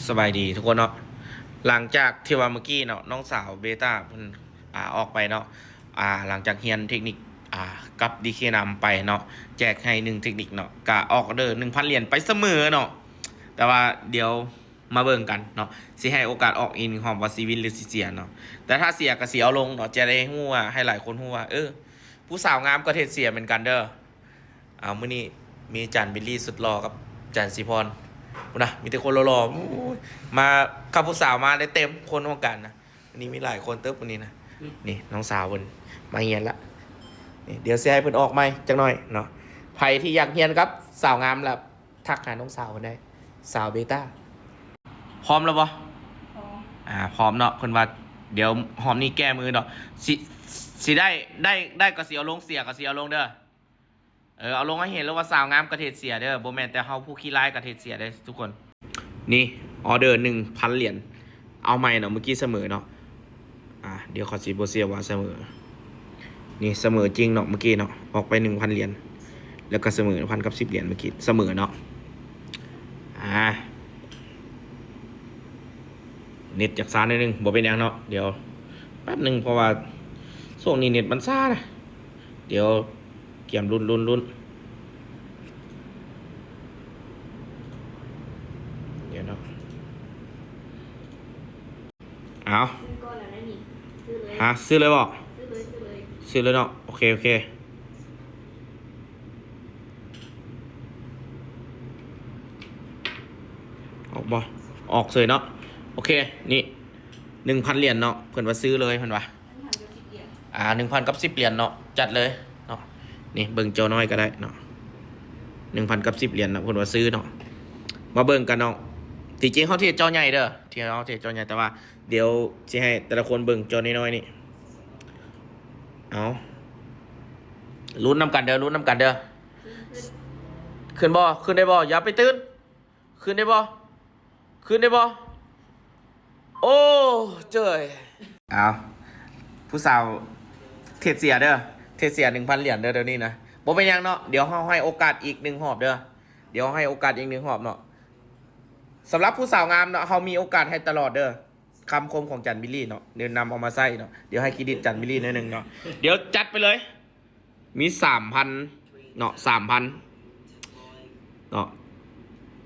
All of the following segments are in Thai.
สบายดีทุกคนเนาะหลังจากที่ว่าเมื่อกี้เนาะน้องสาวเบต้าเพิ่นออกไปเนาะหลังจากเรียนเทคนิคกับดีเคนำไปเนาะแจกให้1เทคนิคเนาะกะออกเด้อ1,000เหรียญไปเสมอเนาะแต่ว่าเดี๋ยวมาเบิ่งกันเนาะสิให้โอกาสออกอีกหนึ่งหอมว่าสิวินหรือสิเสียเนาะแต่ถ้าเสียก็เสียเอาลงเนาะจะได้ฮู้ว่าให้หลายคนฮู้ว่าผู้สาวงามก็เทศเสียเหมือนกันเด้อมื้อนี้มีจันบิลลี่สุดหล่อกับจันสิพรนะมีแต่คนหล่อๆมาขับผู้สาวมาได้เต็มคนห้องกันนะวันนี้มีหลายคนเติบวันนี้นะนี่น้องสาวเพิ่นมาเฮียนละนี่เดี๋ยวสิให้เพิ่นออกใหม่จักหน่อยเนาะใครที่อยากเฮียนครับสาวงามแล้วทักหาน้องสาวเพิ่นได้สาวเบต้าพร้อมแล้วบ่พร้อมเนาะเพิ่นว่าเดี๋ยวหอมนี่แก้มือเนาะสิได้ก็สิเอาลงเสียก็สิเอาลงเด้อเอาลงให้เห็นแล้วว่าสาวงามกระเทศเสียเด้อโบแมนแต่เขาผู้ขี้ร้ายกระเทศเสียได้ทุกคนนี่ออเดอร์1,000เหรียญเอาใหม่เนาะเมื่อกี้เสมอเนาะเดี๋ยวขอสีโบเซียว่าเสมอนี่เสมอจริงเนาะเมื่อกี้เนาะออกไป1,000เหรียญแล้วก็เสมอ1,000กับ10เหรียญเมื่อกี้เสมอเนาะเน็ตจากซ่าหน่อยนึงบ่เป็นยังเนาะเดี๋ยวแป๊บนึงเพราะว่าช่วงนี้เน็ตมันซ่านะเดี๋ยวเกี่ยมรุ่นเดี๋ยวเนาะเอาซื้อเลยบอกซื้อเลยเนาะโอเคออกบ่ออกเลยเนาะโอเคนี่1,000เหรียญเนาะเพิ่นว่าซื้อเลยเพิ่นว่า1,000กับ10เหรียญเนาะจัดเลยเนาะนี่เบิ่งจอน้อยก็ได้เนาะ1,000กับ10เหรียญเนาะเพิ่นว่าซื้อเนาะมาเบิ่งกันเนาะที่จริงเขาเทจอใหญ่เด้อที่เขาเทจอใหญ่แต่ว่าเดี๋ยวสิให้แต่ละคนเบิ่งจอน้อยๆนี่เอาลุ้นนำกันเด้อขึ้นได้บ่อย่าไปตื่นขึ้นได้บ่โอ้เจ้ยเอาผู้สาวเทศเสียเด้อเทศเสีย 1,000 เหรียญเด้อเดี๋ยวนี้นะบ่เป็นยังเนาะเดี๋ยวเฮาให้โอกาสอีก1หอบเด้อเดี๋ยวให้โอกาสอีก1หอบเนาะสำหรับผู้สาวงามเนาะเฮามีโอกาสให้ตลอดเด้อคำคมของจันบิลลี่เนาะเดี๋ยวนำเอามาใส่เนาะเดี๋ยวให้เครดิตจันบิลลี่นิดนึงเนาะเดี๋ยวจัดไปเลยมี 3,000 เนาะ 3,000 เนาะ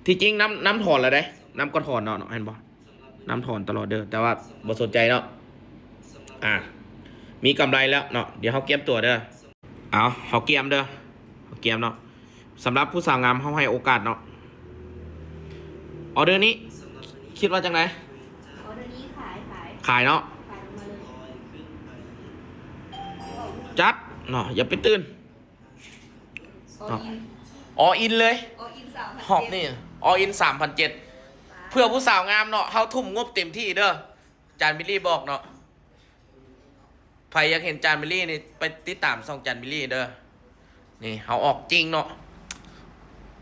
ที่จริงน้ำถอนแล้วได้น้ำก็ถอนเนาะเห็นบ่น้ำถอนตลอดเด้อแต่ว่าบ่สนใจเนาะมีกำไรแล้วเนาะเดี๋ยวเขาเก็บตัวเด้อเขาเก็บเด้อเขาเก็บเนาะสำหรับผู้สาวงามเขาให้โอกาสเนาะออเดอร์นี้คิดว่าจังไงออเดอร์นี้ขายเนาะจัดเนาะอย่าไปตื่นออินเลยหอบนี่ออิน3,700เพื่อผู้สาวงามเนาะเขาทุ่มงบเต็มที่เด้อจานบิลลี่บอกเนาะใครอยากเห็นจานบิลลี่นี่ไปติดตามช่องจานบิลลี่เด้อนี่เขาออกจริงเนาะ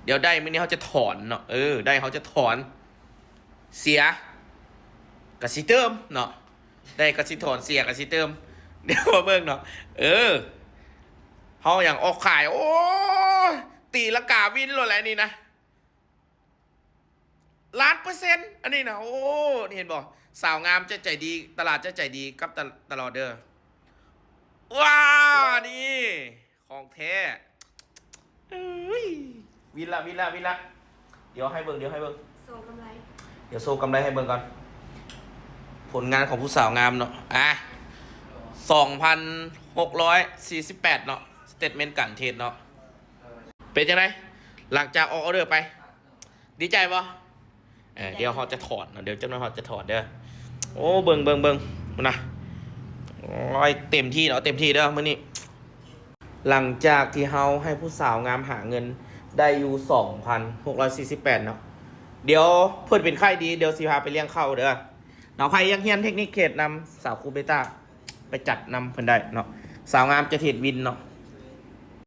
เดี๋ยวได้มื้อนี้เขาจะถอนเนาะได้เขาจะถอนเสียกสิเติมเนาะได้กสิถอนเสียกสิเติมเดี๋ยวมาเบิ่งเนาะเขาอย่างออกขายโอ้ตีละกาวินโลแหละนี่นะ1,000,000%อันนี้นะโอ้นี่เห็นบ่สาวงามจะใจดีตลาดจะใจดีกับตลอดเด้อว้านี่ของแท้วินละเดี๋ยวให้เบิ่งโซ่กำไรเดี๋ยวโซ่กำไรให้เบิ่งก่อนผลงานของผู้สาวงามเนาะ2,648เนาะสเตทเมนต์กันเทศเนาะเป็นจังไดหลังจากออเดอร์ไปดีใจบ่เดี๋ยวเขาจะถอดเนาะเดี๋ยวเจ้าหน้าที่จะถอดเด้อโอ้เบิ่งนะโอ้ยเต็มที่เนาะเต็มที่เด้อมื้อนี้หลังจากที่เฮาให้ผู้สาวงามหาเงินได้อยู่2,648เนาะเดี๋ยวเพิ่นเป็นไข้ดีเดี๋ยวสิพาไปเลี้ยงข้าวเด้อเนาะใครยังเฮียนเทคนิคเขตนำสาวครูเบต้าไปจัดนำเพิ่นได้เนาะสาวงามจะเทรดวินเนาะ